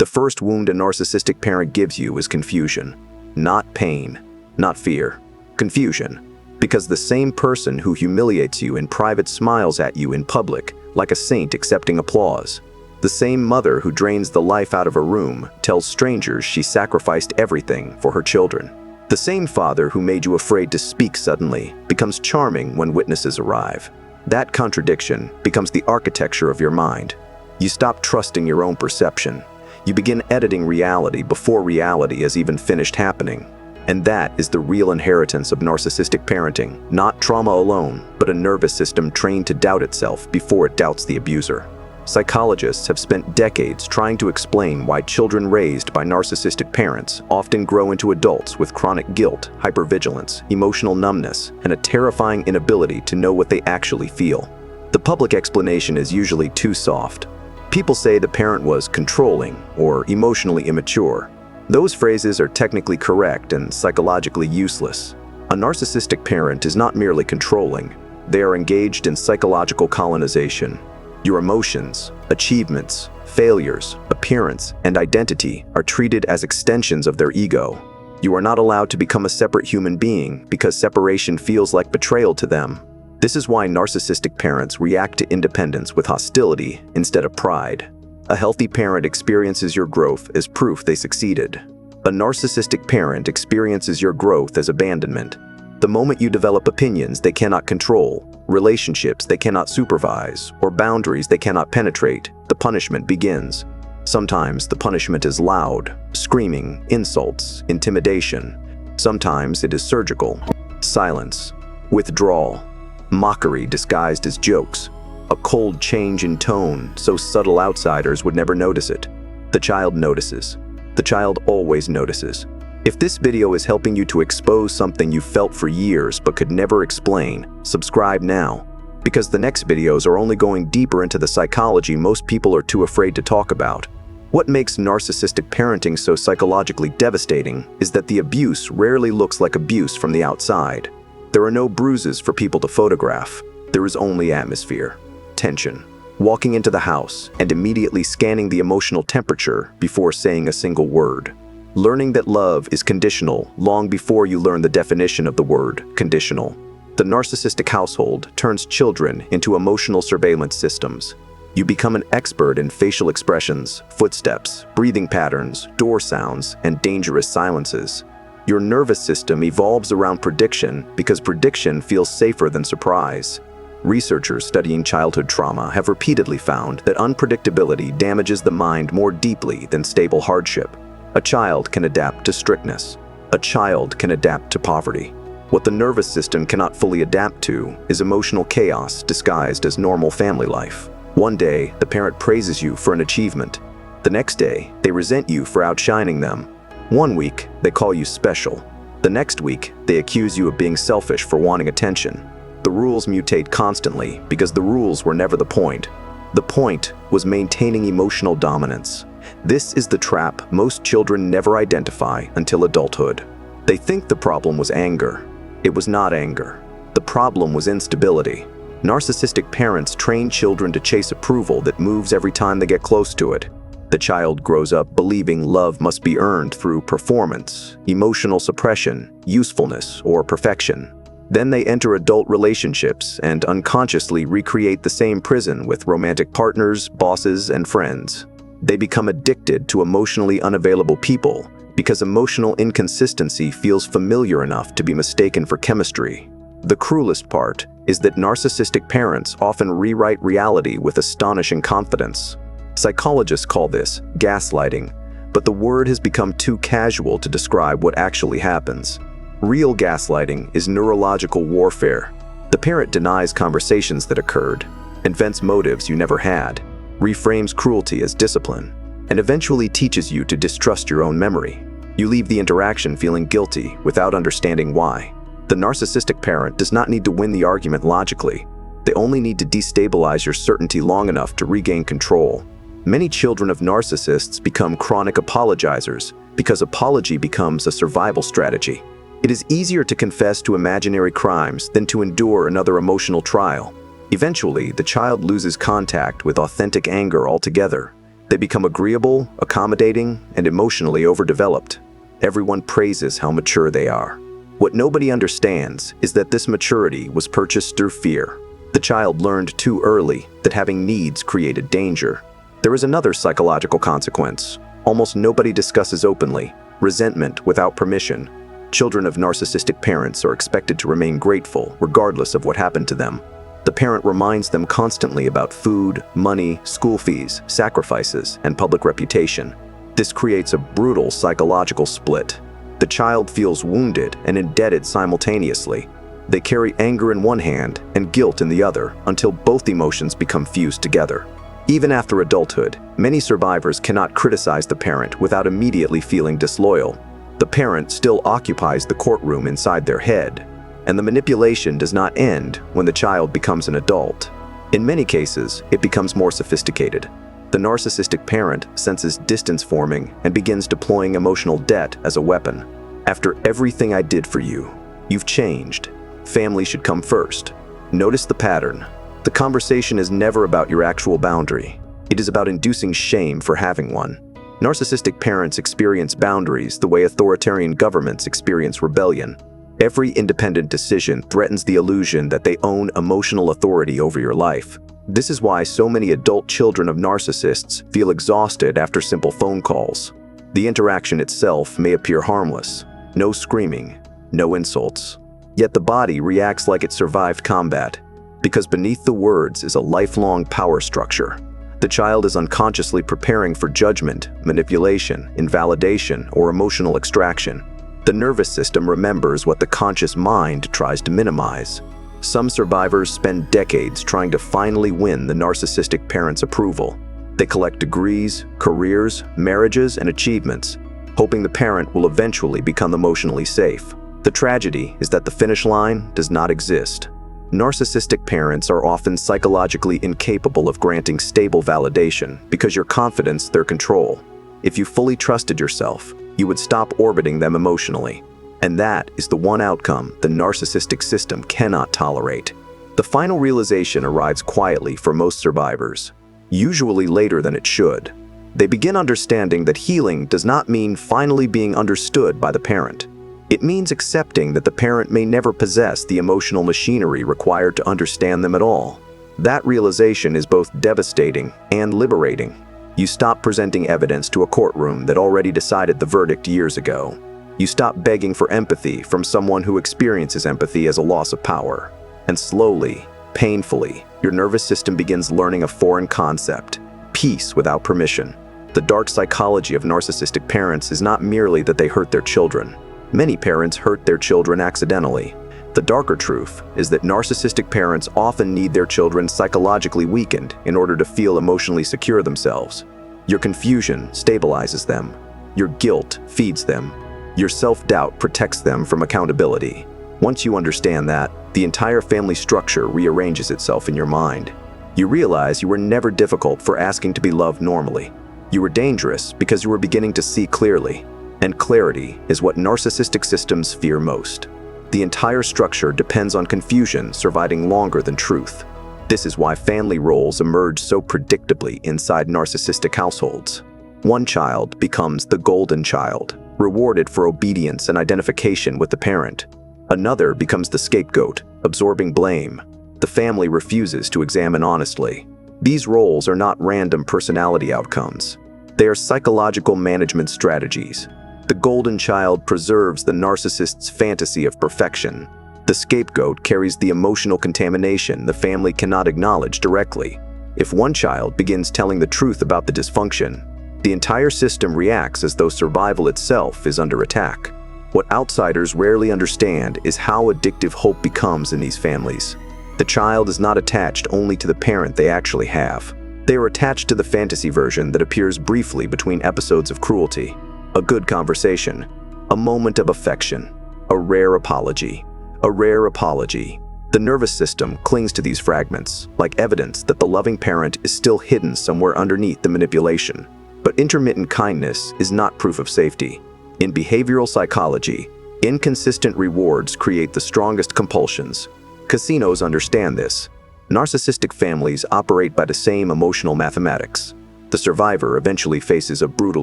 The first wound a narcissistic parent gives you is confusion. Not pain, not fear. Confusion. Because the same person who humiliates you in private smiles at you in public, like a saint accepting applause. The same mother who drains the life out of her room tells strangers she sacrificed everything for her children. The same father who made you afraid to speak suddenly becomes charming when witnesses arrive. That contradiction becomes the architecture of your mind. You stop trusting your own perception. You begin editing reality before reality has even finished happening. And that is the real inheritance of narcissistic parenting, not trauma alone, but a nervous system trained to doubt itself before it doubts the abuser. Psychologists have spent decades trying to explain why children raised by narcissistic parents often grow into adults with chronic guilt, hypervigilance, emotional numbness, and a terrifying inability to know what they actually feel. The public explanation is usually too soft. People say the parent was controlling or emotionally immature. Those phrases are technically correct and psychologically useless. A narcissistic parent is not merely controlling. They are engaged in psychological colonization. Your emotions, achievements, failures, appearance, and identity are treated as extensions of their ego. You are not allowed to become a separate human being because separation feels like betrayal to them. This is why narcissistic parents react to independence with hostility instead of pride. A healthy parent experiences your growth as proof they succeeded. A narcissistic parent experiences your growth as abandonment. The moment you develop opinions they cannot control, relationships they cannot supervise, or boundaries they cannot penetrate, the punishment begins. Sometimes the punishment is loud, screaming, insults, intimidation. Sometimes it is surgical, silence, withdrawal, mockery disguised as jokes. A cold change in tone so subtle outsiders would never notice it. The child notices. The child always notices. If this video is helping you to expose something you felt for years but could never explain, subscribe now. Because the next videos are only going deeper into the psychology most people are too afraid to talk about. What makes narcissistic parenting so psychologically devastating is that the abuse rarely looks like abuse from the outside. There are no bruises for people to photograph. There is only atmosphere. Tension. Walking into the house and immediately scanning the emotional temperature before saying a single word. Learning that love is conditional long before you learn the definition of the word conditional. The narcissistic household turns children into emotional surveillance systems. You become an expert in facial expressions, footsteps, breathing patterns, door sounds, and dangerous silences. Your nervous system evolves around prediction because prediction feels safer than surprise. Researchers studying childhood trauma have repeatedly found that unpredictability damages the mind more deeply than stable hardship. A child can adapt to strictness. A child can adapt to poverty. What the nervous system cannot fully adapt to is emotional chaos disguised as normal family life. One day, the parent praises you for an achievement. The next day, they resent you for outshining them. One week, they call you special. The next week, they accuse you of being selfish for wanting attention. The rules mutate constantly because the rules were never the point. The point was maintaining emotional dominance. This is the trap most children never identify until adulthood. They think the problem was anger. It was not anger. The problem was instability. Narcissistic parents train children to chase approval that moves every time they get close to it. The child grows up believing love must be earned through performance, emotional suppression, usefulness, or perfection. Then they enter adult relationships and unconsciously recreate the same prison with romantic partners, bosses, and friends. They become addicted to emotionally unavailable people because emotional inconsistency feels familiar enough to be mistaken for chemistry. The cruelest part is that narcissistic parents often rewrite reality with astonishing confidence. Psychologists call this gaslighting, but the word has become too casual to describe what actually happens. Real gaslighting is neurological warfare. The parent denies conversations that occurred, invents motives you never had, reframes cruelty as discipline, and eventually teaches you to distrust your own memory. You leave the interaction feeling guilty without understanding why. The narcissistic parent does not need to win the argument logically. They only need to destabilize your certainty long enough to regain control. Many children of narcissists become chronic apologizers because apology becomes a survival strategy. It is easier to confess to imaginary crimes than to endure another emotional trial. Eventually, the child loses contact with authentic anger altogether. They become agreeable, accommodating, and emotionally overdeveloped. Everyone praises how mature they are. What nobody understands is that this maturity was purchased through fear. The child learned too early that having needs created danger. There is another psychological consequence. Almost nobody discusses openly: resentment without permission. Children of narcissistic parents are expected to remain grateful regardless of what happened to them. The parent reminds them constantly about food, money, school fees, sacrifices, and public reputation. This creates a brutal psychological split. The child feels wounded and indebted simultaneously. They carry anger in one hand and guilt in the other until both emotions become fused together. Even after adulthood, many survivors cannot criticize the parent without immediately feeling disloyal. The parent still occupies the courtroom inside their head, and the manipulation does not end when the child becomes an adult. In many cases, it becomes more sophisticated. The narcissistic parent senses distance forming and begins deploying emotional debt as a weapon. After everything I did for you, you've changed. Family should come first. Notice the pattern. The conversation is never about your actual boundary. It is about inducing shame for having one. Narcissistic parents experience boundaries the way authoritarian governments experience rebellion. Every independent decision threatens the illusion that they own emotional authority over your life. This is why so many adult children of narcissists feel exhausted after simple phone calls. The interaction itself may appear harmless. No screaming, no insults. Yet the body reacts like it survived combat, because beneath the words is a lifelong power structure. The child is unconsciously preparing for judgment, manipulation, invalidation, or emotional extraction. The nervous system remembers what the conscious mind tries to minimize. Some survivors spend decades trying to finally win the narcissistic parent's approval. They collect degrees, careers, marriages, and achievements, hoping the parent will eventually become emotionally safe. The tragedy is that the finish line does not exist. Narcissistic parents are often psychologically incapable of granting stable validation because your confidence their control. If you fully trusted yourself, you would stop orbiting them emotionally. And that is the one outcome the narcissistic system cannot tolerate. The final realization arrives quietly for most survivors, usually later than it should. They begin understanding that healing does not mean finally being understood by the parent. It means accepting that the parent may never possess the emotional machinery required to understand them at all. That realization is both devastating and liberating. You stop presenting evidence to a courtroom that already decided the verdict years ago. You stop begging for empathy from someone who experiences empathy as a loss of power. And slowly, painfully, your nervous system begins learning a foreign concept: peace without permission. The dark psychology of narcissistic parents is not merely that they hurt their children. Many parents hurt their children accidentally. The darker truth is that narcissistic parents often need their children psychologically weakened in order to feel emotionally secure themselves. Your confusion stabilizes them. Your guilt feeds them. Your self-doubt protects them from accountability. Once you understand that, the entire family structure rearranges itself in your mind. You realize you were never difficult for asking to be loved normally. You were dangerous because you were beginning to see clearly. And clarity is what narcissistic systems fear most. The entire structure depends on confusion surviving longer than truth. This is why family roles emerge so predictably inside narcissistic households. One child becomes the golden child, rewarded for obedience and identification with the parent. Another becomes the scapegoat, absorbing blame. The family refuses to examine honestly. These roles are not random personality outcomes. They are psychological management strategies. The golden child preserves the narcissist's fantasy of perfection. The scapegoat carries the emotional contamination the family cannot acknowledge directly. If one child begins telling the truth about the dysfunction, the entire system reacts as though survival itself is under attack. What outsiders rarely understand is how addictive hope becomes in these families. The child is not attached only to the parent they actually have. They are attached to the fantasy version that appears briefly between episodes of cruelty. A good conversation, a moment of affection, a rare apology. The nervous system clings to these fragments, like evidence that the loving parent is still hidden somewhere underneath the manipulation. But intermittent kindness is not proof of safety. In behavioral psychology, inconsistent rewards create the strongest compulsions. Casinos understand this. Narcissistic families operate by the same emotional mathematics. The survivor eventually faces a brutal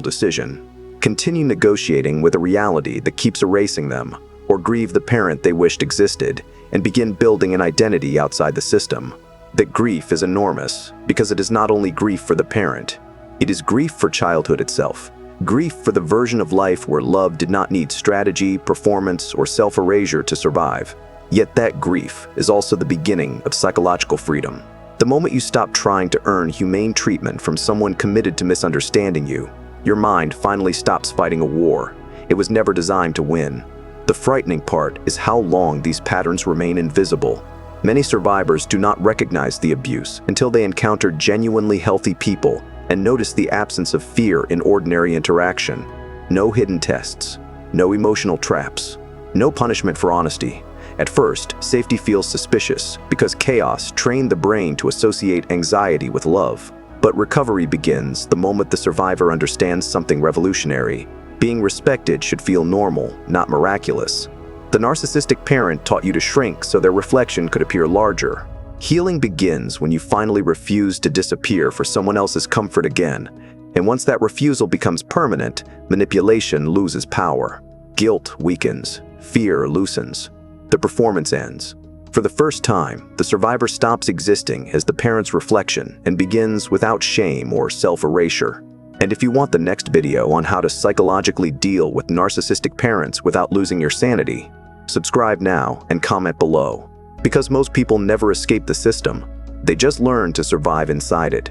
decision: continue negotiating with a reality that keeps erasing them, or grieve the parent they wished existed and begin building an identity outside the system. That grief is enormous because it is not only grief for the parent, it is grief for childhood itself. Grief for the version of life where love did not need strategy, performance, or self-erasure to survive. Yet that grief is also the beginning of psychological freedom. The moment you stop trying to earn humane treatment from someone committed to misunderstanding you, your mind finally stops fighting a war it was never designed to win. The frightening part is how long these patterns remain invisible. Many survivors do not recognize the abuse until they encounter genuinely healthy people and notice the absence of fear in ordinary interaction. No hidden tests, no emotional traps, no punishment for honesty. At first, safety feels suspicious because chaos trained the brain to associate anxiety with love. But recovery begins the moment the survivor understands something revolutionary. Being respected should feel normal, not miraculous. The narcissistic parent taught you to shrink so their reflection could appear larger. Healing begins when you finally refuse to disappear for someone else's comfort again. And once that refusal becomes permanent, manipulation loses power. Guilt weakens, fear loosens. The performance ends. For the first time, the survivor stops existing as the parent's reflection and begins without shame or self-erasure. And if you want the next video on how to psychologically deal with narcissistic parents without losing your sanity, subscribe now and comment below. Because most people never escape the system, they just learn to survive inside it.